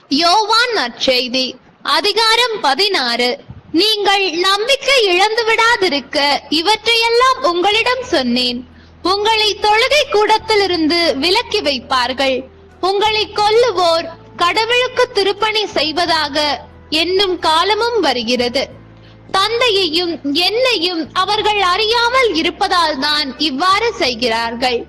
யோவான் நற்செய்தி அதிகாரம் 16. நீங்கள் நம்பிக்கை இழந்து விடாதிருக்க இவற்றையெல்லாம் உங்களிடம் சொன்னேன். உங்களை தொழுகை கூடத்திலிருந்து விலக்கி வைப்பார்கள். உங்களை கொல்லுவோர் கடவுளுக்கு திருப்பணி செய்வதாக என்னும் காலமும் வருகிறது. தந்தையையும் என்னையும் அவர்கள் அறியாமல் இருப்பதால் தான் இவ்வாறு செய்கிறார்கள்.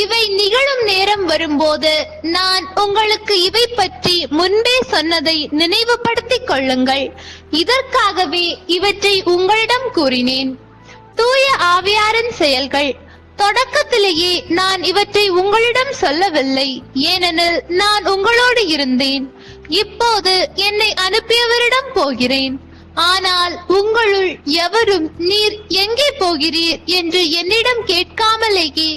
இவை நிகழும் நேரம் வரும்போது நான் உங்களுக்கு இவை பற்றி முன்பே சொன்னதை நினைவுபடுத்திக் கொள்ளுங்கள். இதற்காகவே இவற்றை உங்களிடம் கூறினேன். தூய ஆவியாரின் செயல்கள். தொடக்கத்திலேயே நான் இவற்றை உங்களிடம் சொல்லவில்லை, ஏனெனில் நான் உங்களோடு இருந்தேன். இப்போது என்னை அனுப்பியவரிடம் போகிறேன். ஆனால் உங்களுள் எவரும் நீர் எங்கே போகிறீர் என்று என்னிடம் கேட்காமலேயே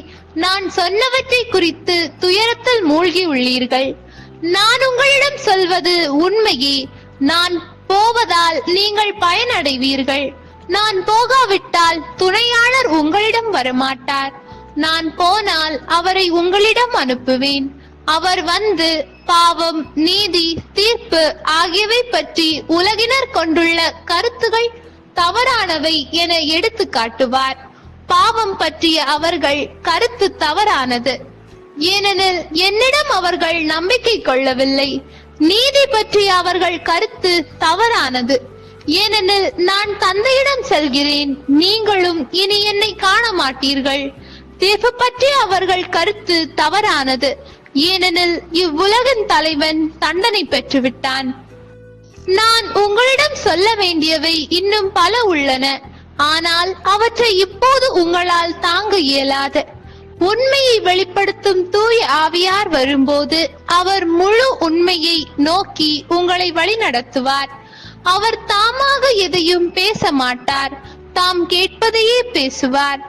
நான் சொன்னவற்றை குறித்து துயரத்தில் மூழ்கி உள்ளீர்கள். நான் உங்களிடம் சொல்வது உண்மையே. நான் போவதால் நீங்கள் பயனடைவீர்கள். நான் போகாவிட்டால் துணையாளர் உங்களிடம் வரமாட்டார். நான் போனால் அவரை உங்களிடம் அனுப்புவேன். அவர் வந்து பாவம், நீதி, தீர்ப்பு ஆகியவை பற்றி உலகினர் கொண்டுள்ள கருத்துகள் தவறானவை என எடுத்து காட்டுவார். பாவம் பற்றிய அவர்கள் கருத்து தவறானது, ஏனெனில் என்னிடம் அவர்கள் நம்பிக்கை கொள்ளவில்லை. நீதி பற்றிய அவர்கள் கருத்து தவறானது, ஏனெனில் நான் தந்தையிடம் செல்கிறேன், நீங்களும் இனி என்னை காண மாட்டீர்கள். தீர்ப்பு பற்றிய அவர்கள் கருத்து தவறானது, ஏனெனில் இவ்வுலகின் தலைவன் தண்டனை பெற்றுவிட்டான். நான் உங்களிடம் சொல்ல வேண்டியவை இன்னும் பல உள்ளன, ஆனால் அவற்றை இப்போது உங்களால் தாங்க இயலாது. உண்மையை வெளிப்படுத்தும் தூய ஆவியார் வரும்போது அவர் முழு உண்மையை நோக்கி உங்களை வழிநடத்துவார். அவர் தாமாக எதையும் பேச மாட்டார், தாம் கேட்பதையே பேசுவார்.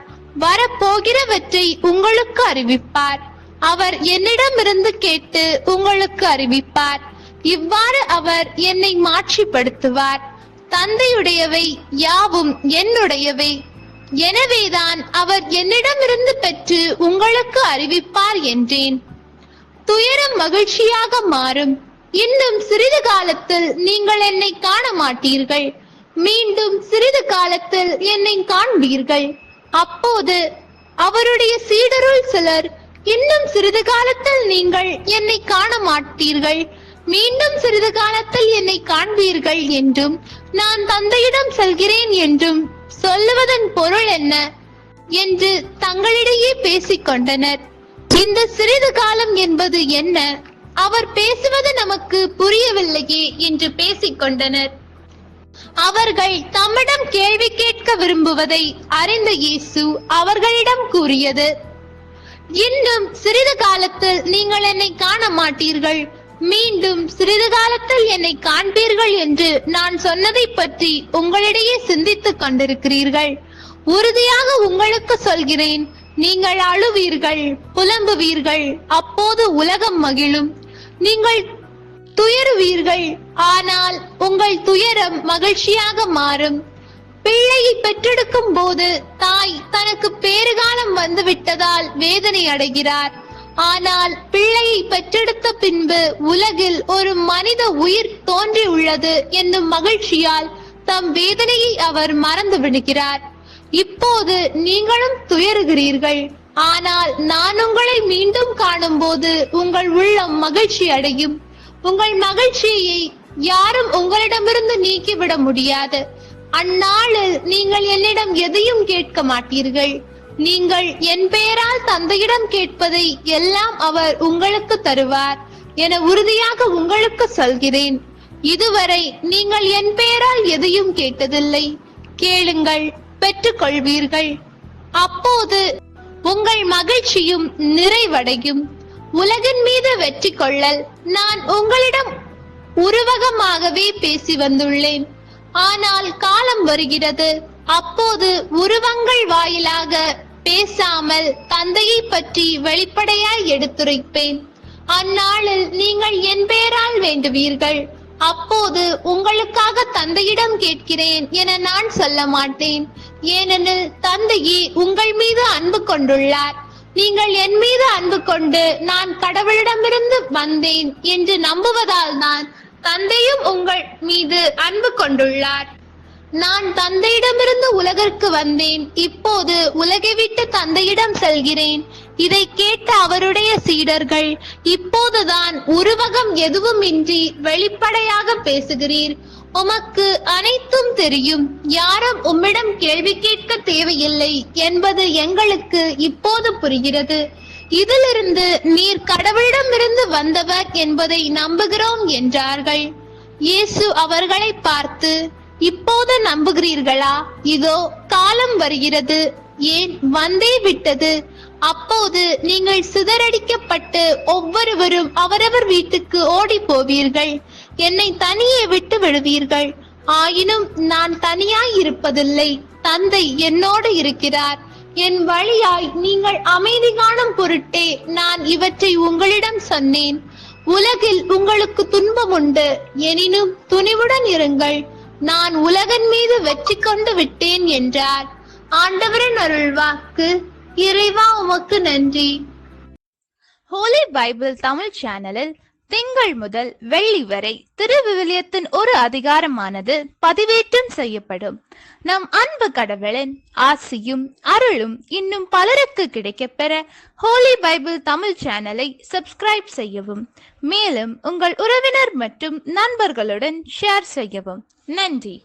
வரப்போகிறவற்றை உங்களுக்கு அறிவிப்பார். அவர் என்னிடமிருந்து கேட்டு உங்களுக்கு அறிவிப்பார். இவ்வாறு அவர் என்னை மாட்சிப்படுத்துவார். தந்தையுடையவை யாவும் என்னுடையவை. எனவேதான் அவர் என்னிடமிருந்து பெற்று உங்களுக்கு அறிவிப்பார் என்றேன். துயரம் மகிழ்ச்சியாக மாறும். இன்னும் சிறிது காலத்தில் நீங்கள் என்னை காண மாட்டீர்கள். மீண்டும் சிறிது காலத்தில் என்னை காண்பீர்கள். அப்போது அவருடைய சீடருள் சிலர், இன்னும் சிறிது காலத்தில் நீங்கள் என்னை காண மாட்டீர்கள், மீண்டும் சிறிது காலத்தில் என்னை காண்பீர்கள் என்றும், நான் தந்தையிடம் செல்கிறேன் என்றும் சொல்லுவதன் பொருள் என்ன என்று தங்களிடையே பேசிக் கொண்டனர். இந்த சிறிது காலம் என்பது என்ன? அவர் பேசுவது நமக்கு புரியவில்லையே என்று பேசிக் கொண்டனர். அவர்கள் தம்மிடம் கேள்வி கேட்க விரும்புவதை அறிந்த இயேசு அவர்களிடம் கூறியது, இன்னும் சிறிது காலத்தில் நீங்கள் என்னை காண மாட்டீர்கள், மீண்டும் சிறிது காலத்தில் என்னை காண்பீர்கள் என்று நான் சொன்னதை பற்றி உங்களிடையே சிந்தித்துக் கொண்டிருக்கிறீர்கள். உறுதியாக உங்களுக்கு சொல்கிறேன், நீங்கள் அழுவீர்கள், புலம்புவீர்கள். அப்போது உலகம் மகிழும். நீங்கள் துயருவீர்கள், ஆனால் உங்கள் துயரம் மகிழ்ச்சியாக மாறும். பிள்ளையை பெற்றெடுக்கும் போது தாய் தனக்கு பேறுகாலம் வந்துவிட்டதால் வேதனை அடைகிறார். ஆனால் பிள்ளையை பெற்றெடுத்த பின்பு உலகில் ஒரு மனித உயிர் தோன்றி உள்ளது என்னும் மகிழ்ச்சியால் தம் வேதனையை அவர் மறந்து விடுகிறார். இப்போது நீங்களும் துயருகிறீர்கள், ஆனால் நான் உங்களை மீண்டும் காணும் போது உங்கள் உள்ளம் மகிழ்ச்சி அடையும். உங்கள் மகிழ்ச்சியை யாரும் உங்களிடமிருந்து நீக்கிவிட முடியாது. அந்நாளில் நீங்கள் என்னிடம் எதையும் கேட்க மாட்டீர்கள். நீங்கள் என் பெயரால் தந்தையிடம் கேட்பதை எல்லாம் அவர் உங்களுக்கு தருவார் என உறுதியாக உங்களுக்கு சொல்கிறேன். இதுவரை நீங்கள் என் பெயரால் எதையும் கேட்டதில்லை. கேளுங்கள், பெற்றுக்கொள்வீர்கள். அப்போது உங்கள் மகிழ்ச்சியும் நிறைவடையும். உலகின் மீது வெற்றி கொள்ளல் நான் உங்களிடம் உருவகமாகவே பேசி வந்துள்ளேன். ஆனால் காலம் வருகிறது, அப்போது உருவங்கள் வாயிலாக பேசாமல் தந்தையை பற்றி வெளிப்படையாய் எடுத்துரைப்பேன். அந்நாளில் நீங்கள் என் பெயரால் வேண்டுவீர்கள். அப்போது உங்களுக்காக தந்தையிடம் கேட்கிறேன் என நான் சொல்ல மாட்டேன், ஏனெனில் தந்தையே உங்கள் மீது அன்பு கொண்டுள்ளார். நீங்கள் என் மீது அன்பு கொண்டு நான் கடவுளிடமிருந்து வந்தேன் என்று நம்புவதால் தான் தந்தையும் உங்கள் மீது அன்பு கொண்டுள்ளார். நான் தந்தையிடமிருந்து உலகிற்கு வந்தேன், இப்போது உலகை விட்டு தந்தையிடம் செல்கிறேன். இதை கேட்ட அவருடைய சீடர்கள், இப்போதுதான் உருவகம் எதுவுமின்றி வெளிப்படையாக பேசுகிறீர், உமக்கு அனைத்தும் தெரியும், யாரும் உம்மிடம் கேள்வி கேட்க தேவையில்லை என்பது எங்களுக்கு இப்போது புரிகிறது. இதிலிருந்து நீர் கடவுளிடமிருந்து வந்தவர் என்பதை நம்புகிறோம் என்றார்கள். இயேசு அவர்களை பார்த்து, இப்போது நம்புகிறீர்களா? இதோ காலம் வருகிறது, ஏன் வந்தே விட்டது, அப்போது நீங்கள் சிதறடிக்கப்பட்டு ஒவ்வொருவரும் அவரவர் வீட்டுக்கு ஓடி போவீர்கள், என்னை தனியே விட்டு விடுவீர்கள். ஆயினும் நான் தனியாய் இருப்பதில்லை, தந்தை என்னோடு இருக்கிறார். என் வழியாய் நீங்கள் அமைதி காணும் பொருட்டே நான் இவற்றை உங்களிடம் சொன்னேன். உலகில் உங்களுக்கு துன்பம் உண்டு, எனினும் துணிவுடன் இருங்கள், நான் உலகின் மீது வெற்றி கொண்டு விட்டேன் என்றார். ஆண்டவரின் அருள்வாக்கு. இறைவா உமக்கு நன்றி. ஹோலி பைபிள் தமிழ் சேனலில் திங்கள் முதல் வெள்ளி வரை திருவிவிலியத்தின் ஒரு அதிகாரமானது பதிவேற்றம் செய்யப்படும். நம் அன்பு கடவுளின் ஆசியும் அருளும் இன்னும் பலருக்கு கிடைக்கப்பெற ஹோலி பைபிள் தமிழ் சேனலை சப்ஸ்கிரைப் செய்யவும், மேலும் உங்கள் உறவினர் மற்றும் நண்பர்களுடன் ஷேர் செய்யவும். நன்றி.